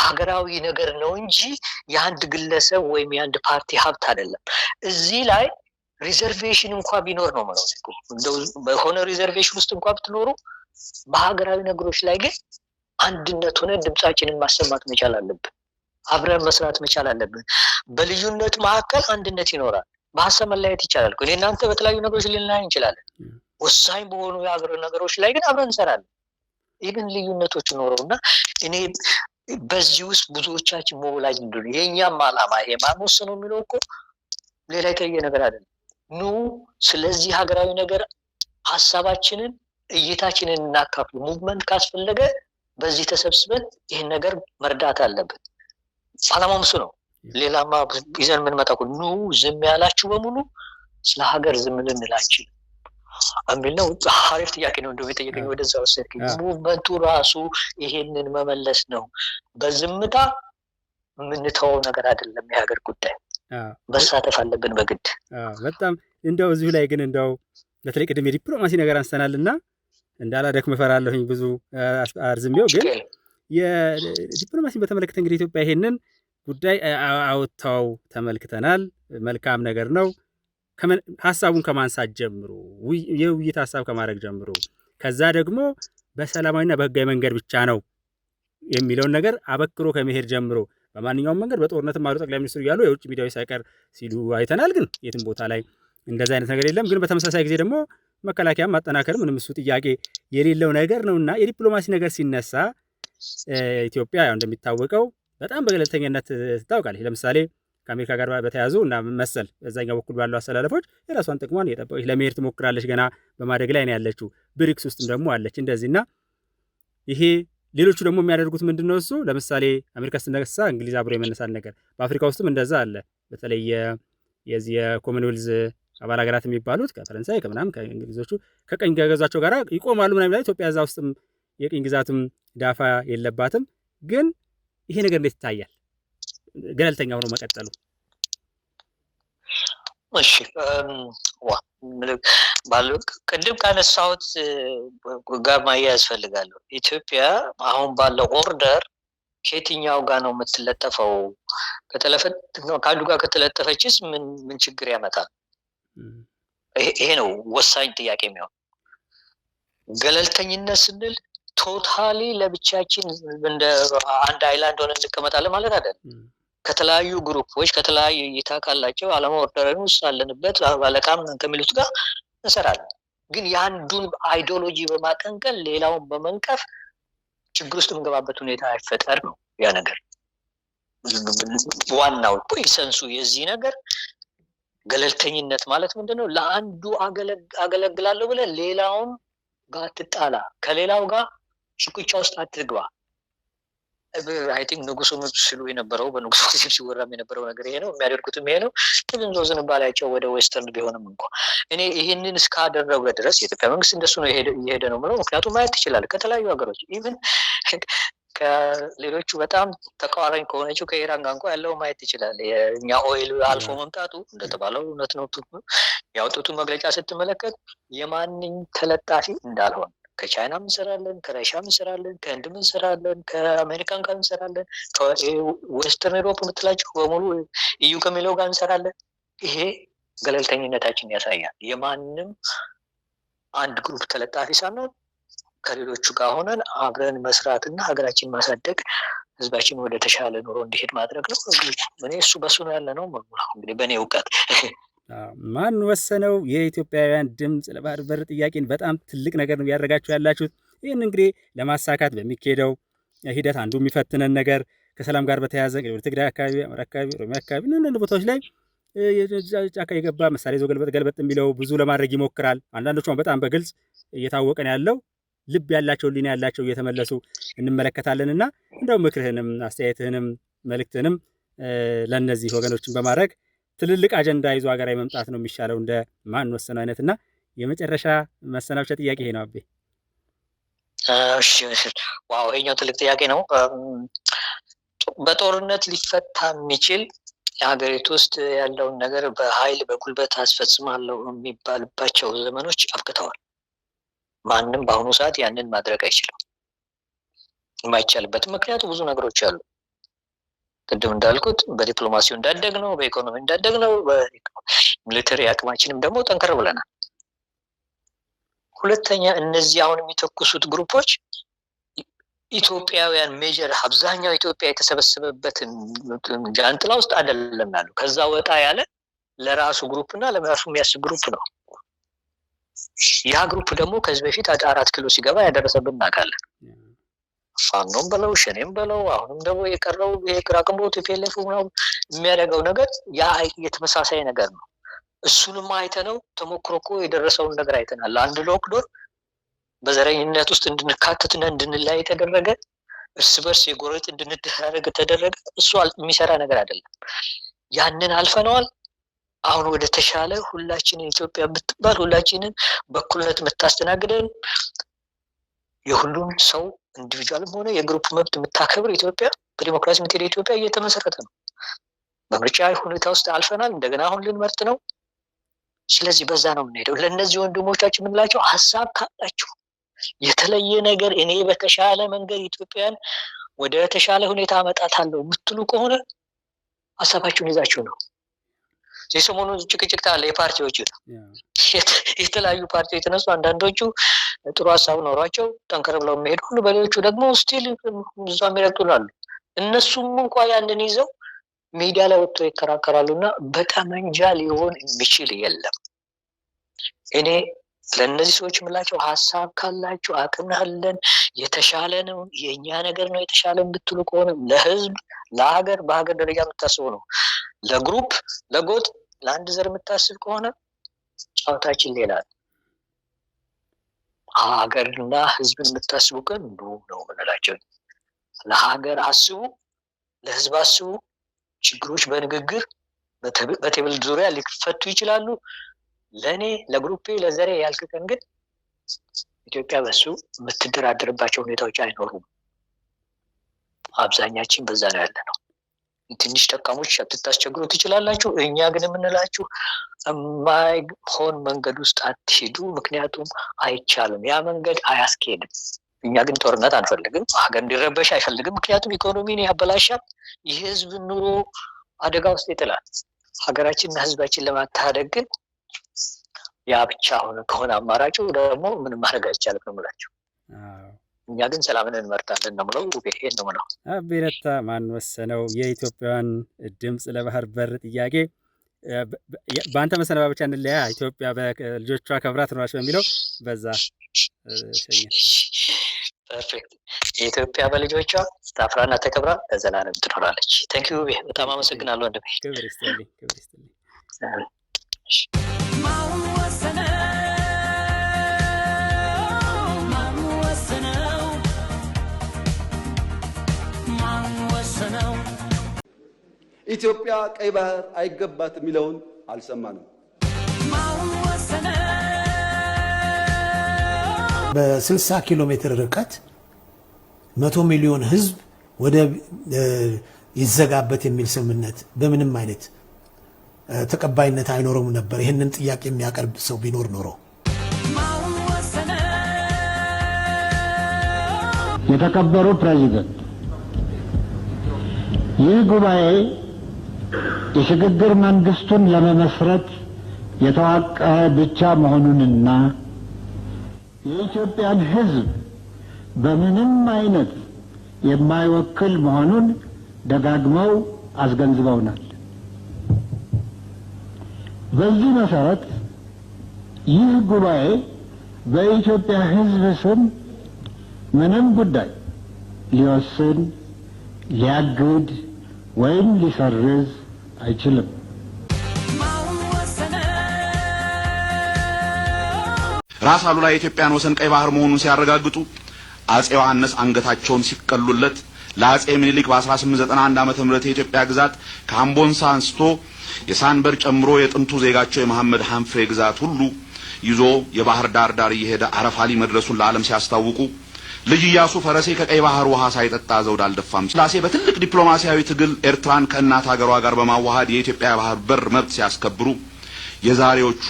Speaker 7: ሀገራዊ ነገር ነው እንጂ የአንድ ግለሰብ ወይም የአንድ ፓርቲ ሀብት አይደለም። እዚህ ላይ ሪዘርቬሽን እንኳን ቢኖር ነው ማለት ነው። እንደው በሆነ ሪዘርቬሽን ውስጥ እንኳን ብትኖሩ በሀገራዊ ነገሮች ላይ ግን አንድነት ሆነ ድምጻችንን ማሰማት መቻል አለብን። አብረን መስራት መቻል አለብን። በልዩነት መካከል አንድነት ይኖራል። በሀሳብ መለያየት ይቻላል። እኔ እናንተ በተለያዩ ነገሮች ልንለያይ እንችላለን። ወሳኝ በሆኑ የሀገር ነገሮች ላይ ግን አብረን እንሰራለን። ይህን ልዩነቶች ኖረውና እኔ በዚህ ውስጥ ብዙዎቻችን ሞባይል እንደሆነ የኛም ዓላማ ይሄ ማንወስ ነው የሚለው እኮ ሌላ የተለየ ነገር አይደለም። ኑ ስለዚህ ሀገራዊ ነገር ሀሳባችንን እይታችንን እናካፍል። ሙቭመንት ካስፈለገ በዚህ ተሰብስበን ይህን ነገር መርዳት አለብን። ዓላማው እሱ ነው። ሌላማ ይዘን የምንመጣው ኑ ዝም ያላችሁ በሙሉ ስለ ሀገር ዝም ልንል አንችልም የሚል ነው። አሪፍ ጥያቄ ነው። እንደው የጠየቀኝ ወደዛ ወሰድከኝ። ሙቭመንቱ ራሱ ይሄንን መመለስ ነው። በዝምታ የምንተወው ነገር አይደለም። የሀገር ጉዳይ መሳተፍ አለብን በግድ።
Speaker 6: በጣም እንደው እዚሁ ላይ ግን እንደው በተለይ ቅድም የዲፕሎማሲ ነገር አንስተናልና እንዳላደክም እፈራለሁኝ ብዙ አርዝሜው። ግን የዲፕሎማሲን በተመለከተ እንግዲህ ኢትዮጵያ ይሄንን ጉዳይ አውጥተው ተመልክተናል። መልካም ነገር ነው። ሀሳቡን ከማንሳት ጀምሮ የውይይት ሀሳብ ከማድረግ ጀምሮ ከዛ ደግሞ በሰላማዊና በህጋዊ መንገድ ብቻ ነው የሚለውን ነገር አበክሮ ከመሄድ ጀምሮ በማንኛውም መንገድ በጦርነትም አሉ ጠቅላይ ሚኒስትሩ እያሉ የውጭ ሚዲያዎች ሳይቀር ሲሉ አይተናል። ግን የትም ቦታ ላይ እንደዛ አይነት ነገር የለም። ግን በተመሳሳይ ጊዜ ደግሞ መከላከያም ማጠናከር ምንም እሱ ጥያቄ የሌለው ነገር ነውና የዲፕሎማሲ ነገር ሲነሳ ኢትዮጵያ ያው እንደሚታወቀው በጣም በገለልተኝነት ትታወቃለች። ለምሳሌ ከአሜሪካ ጋር በተያዙ እና መሰል በዛኛው በኩል ባሉ አሰላለፎች የራሷን ጥቅሟን እየጠበቀች ለመሄድ ትሞክራለች። ገና በማደግ ላይ ነው ያለችው። ብሪክስ ውስጥም ደግሞ አለች እንደዚህና ይሄ ሌሎቹ ደግሞ የሚያደርጉት ምንድነው? እሱ ለምሳሌ አሜሪካ ስትነሳ እንግሊዝ አብሮ የመነሳት ነገር በአፍሪካ ውስጥም እንደዛ አለ። በተለይ የዚህ የኮመንዌልዝ አባል ሀገራት የሚባሉት ከፈረንሳይ ከምናምን ከእንግሊዞቹ ከቀኝ ገዛቸው ጋር ይቆማሉ ምናምን ላይ ኢትዮጵያ እዛ ውስጥም የቅኝ ግዛትም ዳፋ የለባትም። ግን ይሄ ነገር እንዴት ይታያል? ገለልተኛ ሆኖ መቀጠሉ።
Speaker 7: እሺ ቅድም ካነሳሁት ጋር ማያያዝ ፈልጋለሁ። ኢትዮጵያ አሁን ባለው ኦርደር ከየትኛው ጋር ነው የምትለጠፈው? ከአንዱ ጋር ከተለጠፈችስ ምን ችግር ያመጣል? ይሄ ነው ወሳኝ ጥያቄ የሚሆን። ገለልተኝነት ስንል ቶታሊ ለብቻችን እንደ አንድ አይላንድ ሆነ እንቀመጣለን ማለት አይደለም። ከተለያዩ ግሩፖች ከተለያዩ እይታ ካላቸው ዓለም ኦርደርን ውስጥ አለንበት ባለቃም ከሚሉት ጋር እንሰራለን። ግን የአንዱን አይዲዮሎጂ በማቀንቀል ሌላውን በመንቀፍ ችግር ውስጥ የምንገባበት ሁኔታ አይፈጠር ነው ያ ነገር። ዋናው ኢሰንሱ የዚህ ነገር ገለልተኝነት ማለት ምንድነው? ለአንዱ አገለግላለሁ ብለህ ሌላውን ጋር አትጣላ፣ ከሌላው ጋር ሽኩቻ ውስጥ አትግባ። አይ ቲንክ ንጉሱ ሲሉ የነበረው በንጉሱ ጊዜ ሲወራም የነበረው ነገር ይሄ ነው። የሚያደርጉትም ይሄ ነው። ግን ዝንባሌያቸው ወደ ዌስተርን ቢሆንም እንኳ እኔ ይህንን እስካደረገ ድረስ የኢትዮጵያ መንግስት እንደሱ ነው እየሄደ ነው ብለው ምክንያቱም ማየት ትችላለህ። ከተለያዩ ሀገሮች ኢቭን ከሌሎቹ በጣም ተቃዋሚ ከሆነችው ከኢራን ጋር እንኳ ያለው ማየት ትችላለህ። የእኛ ኦይል አልፎ መምጣቱ እንደተባለው እውነት ነው። ያወጡትን መግለጫ ስትመለከት የማንኝ ተለጣፊ እንዳልሆነ ከቻይናም እንሰራለን፣ ከራሻም እንሰራለን፣ ከህንድም እንሰራለን፣ ከአሜሪካን ጋር እንሰራለን፣ ከዌስተርን ዩሮፕ የምትላቸው በሙሉ ኢዩ ከሚለው ጋር እንሰራለን። ይሄ ገለልተኝነታችን ያሳያል። የማንም አንድ ግሩፕ ተለጣፊ ሳንሆን ከሌሎቹ ጋር ሆነን አብረን መስራትና ሀገራችን ማሳደግ፣ ህዝባችን ወደ ተሻለ ኑሮ እንዲሄድ ማድረግ ነው። እኔ እሱ በሱ ነው ያለ ነው እንግዲህ በእኔ እውቀት።
Speaker 6: ማን ወሰነው? የኢትዮጵያውያን ድምፅ ለባህር በር ጥያቄን በጣም ትልቅ ነገር ነው ያደረጋችሁ ያላችሁት። ይህን እንግዲህ ለማሳካት በሚካሄደው ሂደት አንዱ የሚፈትነን ነገር ከሰላም ጋር በተያያዘ ወደ ትግራይ አካባቢ፣ አማራ አካባቢ፣ ኦሮሚያ አካባቢ አንዳንድ ቦታዎች ላይ ጫካ የገባ መሳሪያ ይዞ ገልበጥ የሚለው ብዙ ለማድረግ ይሞክራል። አንዳንዶቹ በጣም በግልጽ እየታወቀ ነው ያለው። ልብ ያላቸው ሊና ያላቸው እየተመለሱ እንመለከታለንና እንደው ምክርህንም አስተያየትህንም መልእክትህንም ለእነዚህ ወገኖችን በማድረግ ትልልቅ አጀንዳ ይዞ ሀገራዊ መምጣት ነው የሚሻለው እንደ ማን ወሰነው አይነትና የመጨረሻ መሰናበቻ ጥያቄ ይሄ ነው አቤ።
Speaker 7: ዋው ይሄኛው ትልቅ ጥያቄ ነው። በጦርነት ሊፈታ የሚችል የሀገሪቱ ውስጥ ያለውን ነገር በኃይል በጉልበት አስፈጽማለሁ የሚባልባቸው ዘመኖች አብቅተዋል። ማንም በአሁኑ ሰዓት ያንን ማድረግ አይችልም። የማይቻልበት ምክንያቱ ብዙ ነገሮች አሉ። ቅድም እንዳልኩት በዲፕሎማሲው እንዳደግ ነው፣ በኢኮኖሚ እንዳደግ ነው፣ በሚሊተሪ አቅማችንም ደግሞ ጠንከር ብለናል። ሁለተኛ እነዚህ አሁን የሚተኩሱት ግሩፖች ኢትዮጵያውያን ሜጀር አብዛኛው ኢትዮጵያ የተሰበሰበበትን ጃንጥላ ውስጥ አይደለም ያለው። ከዛ ወጣ ያለ ለራሱ ግሩፕ እና ለራሱ የሚያስብ ግሩፕ ነው። ያ ግሩፕ ደግሞ ከዚህ በፊት 4 ኪሎ ሲገባ ያደረሰብን እናውቃለን። ፋኖም በለው ሸኔም በለው አሁንም ደግሞ የቀረው የቅራቅንቦት ፒኤልኤፍ ነው የሚያደርገው ነገር ያ የተመሳሳይ ነገር ነው። እሱንም አይተነው ተሞክሮኮ የደረሰውን ነገር አይተናል። አንድ ሎክዶር በዘረኝነት ውስጥ እንድንካተትና እንድንላይ ተደረገ። እርስ በርስ የጎረቤት እንድንደራረግ ተደረገ። እሱ የሚሰራ ነገር አይደለም። ያንን አልፈነዋል። አሁን ወደ ተሻለ ሁላችንን ኢትዮጵያ ብትባል ሁላችንን በእኩልነት የምታስተናግደን የሁሉም ሰው ኢንዲቪጁዋልም ሆነ የግሩፕ መብት የምታከብር ኢትዮጵያ በዲሞክራሲ የምትሄድ ኢትዮጵያ እየተመሰረተ ነው። በምርጫ ሁኔታ ውስጥ አልፈናል። እንደገና አሁን ልንመርጥ ነው። ስለዚህ በዛ ነው የምንሄደው። ለእነዚህ ወንድሞቻችን የምንላቸው ሀሳብ ካላችሁ የተለየ ነገር እኔ በተሻለ መንገድ ኢትዮጵያን ወደ ተሻለ ሁኔታ አመጣታለሁ የምትሉ ከሆነ ሀሳባችሁን ይዛችሁ ነው። የሰሞኑ ጭቅጭቅ ታለ የፓርቲዎች የተለያዩ ፓርቲዎች የተነሱ አንዳንዶቹ ጥሩ ሀሳብ ኖሯቸው ጠንከር ብለው የሚሄዱ ሁሉ በሌሎቹ ደግሞ ስቲል እዛ የሚረግጡላሉ። እነሱም እንኳን ያንን ይዘው ሚዲያ ላይ ወጥቶ ይከራከራሉና በጠመንጃ ሊሆን የሚችል የለም። እኔ ለእነዚህ ሰዎች የምላቸው ሀሳብ ካላችሁ አቅም አለን፣ የተሻለ ነው፣ የእኛ ነገር ነው የተሻለ የምትሉ ከሆነ ለህዝብ፣ ለሀገር፣ በሀገር ደረጃ የምታስቡ ነው። ለግሩፕ፣ ለጎጥ፣ ለአንድ ዘር የምታስብ ከሆነ ጫወታችን ሌላ ነው። ሀገርና ህዝብን የምታስቡ ግን ነው ምንላቸው። ለሀገር አስቡ፣ ለህዝብ አስቡ። ችግሮች በንግግር በቴብል ዙሪያ ሊፈቱ ይችላሉ። ለእኔ ለግሩፔ ለዘሬ ያልክቀን ግን ኢትዮጵያ በሱ የምትደራደርባቸው ሁኔታዎች አይኖሩም። አብዛኛችን በዛ ነው ያለ ነው። ትንሽ ጠቃሞች ልታስቸግሩ ትችላላችሁ። እኛ ግን የምንላችሁ የማይሆን መንገድ ውስጥ አትሂዱ፣ ምክንያቱም አይቻልም። ያ መንገድ አያስኬድም። እኛ ግን ጦርነት አንፈልግም። ሀገር እንዲረበሽ አይፈልግም። ምክንያቱም ኢኮኖሚን ያበላሻል፣ የህዝብ ኑሮ አደጋ ውስጥ ይጥላል። ሀገራችንና ህዝባችን ለማታደግ ግን ያ ብቻ ሆነ ከሆነ አማራጩ ደግሞ ምንም ማድረግ አይቻልም ነው የምላቸው። እኛ ግን ሰላምን እንመርጣለን ነው የምለው። ይሄን ነው የምለው።
Speaker 6: አቤረታ ማን ወሰነው የኢትዮጵያውያን ድምፅ ለባህር በር ጥያቄ በአንተ መሰነባበቻ እንለያ ኢትዮጵያ በልጆቿ ከብራ ትኖራች በሚለው በዛ ሸኘ።
Speaker 7: ፐርፌክት። የኢትዮጵያ በልጆቿ ታፍራና ተከብራ ለዘላለም ትኖራለች። ታንክ ዩ። በጣም አመሰግናለሁ ወንድሜ።
Speaker 6: ክብር ይስጥልኝ፣ ክብር ይስጥልኝ።
Speaker 1: ኢትዮጵያ ቀይ ባህር አይገባትም የሚለውን አልሰማንም።
Speaker 2: በ60 ኪሎ ሜትር ርቀት 100 ሚሊዮን ህዝብ ወደ ይዘጋበት የሚል ስምምነት በምንም አይነት ተቀባይነት አይኖረውም ነበር። ይህንን ጥያቄ የሚያቀርብ ሰው ቢኖር ኖሮ
Speaker 3: የተከበሩ ፕሬዚደንት፣ ይህ ጉባኤ የሽግግር መንግስቱን ለመመስረት የተዋቀረ ብቻ መሆኑንና የኢትዮጵያን ህዝብ በምንም አይነት የማይወክል መሆኑን ደጋግመው አስገንዝበውናል። በዚህ መሰረት ይህ ጉባኤ በኢትዮጵያ ህዝብ ስም ምንም ጉዳይ ሊወስን፣ ሊያግድ ወይም ሊሰርዝ አይችልም።
Speaker 4: ራስ አሉላ የኢትዮጵያን ወሰን ቀይ ባህር መሆኑን ሲያረጋግጡ አጼ ዮሐንስ አንገታቸውን ሲቀሉለት ለአጼ ምኒልክ በ1891 ዓመተ ምህረት የኢትዮጵያ ግዛት ከአምቦንሳ አንስቶ የሳንበር ጨምሮ የጥንቱ ዜጋቸው የመሐመድ ሐንፍሬ ግዛት ሁሉ ይዞ የባህር ዳር ዳር እየሄደ አረፋሊ መድረሱን ለዓለም ሲያስታውቁ ልጅ ኢያሱ ፈረሴ ከቀይ ባህር ውሃ ሳይጠጣ ዘውድ አልደፋም። ስላሴ በትልቅ ዲፕሎማሲያዊ ትግል ኤርትራን ከእናት ሀገሯ ጋር በማዋሃድ የኢትዮጵያ ባህር በር መብት ሲያስከብሩ የዛሬዎቹ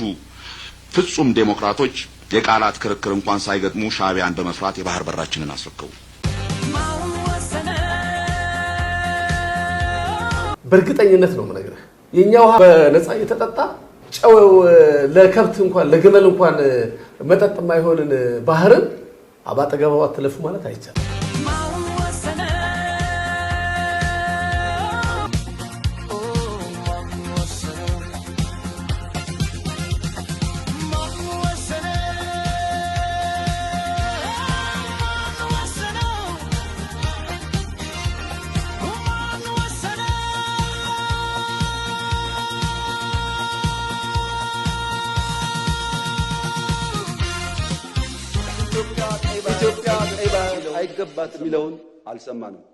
Speaker 4: ፍጹም ዴሞክራቶች የቃላት ክርክር እንኳን ሳይገጥሙ ሻዕቢያን በመፍራት የባህር በራችንን አስረከቡ።
Speaker 5: በእርግጠኝነት ነው የምነግርህ። የኛ ውሃ በነፃ እየተጠጣ ጨው ለከብት እንኳን ለግመል እንኳን መጠጥ የማይሆንን ባህርን አባጠገባው አትለፉ ማለት አይቻልም።
Speaker 1: አይገባትም የሚለውን አልሰማንም።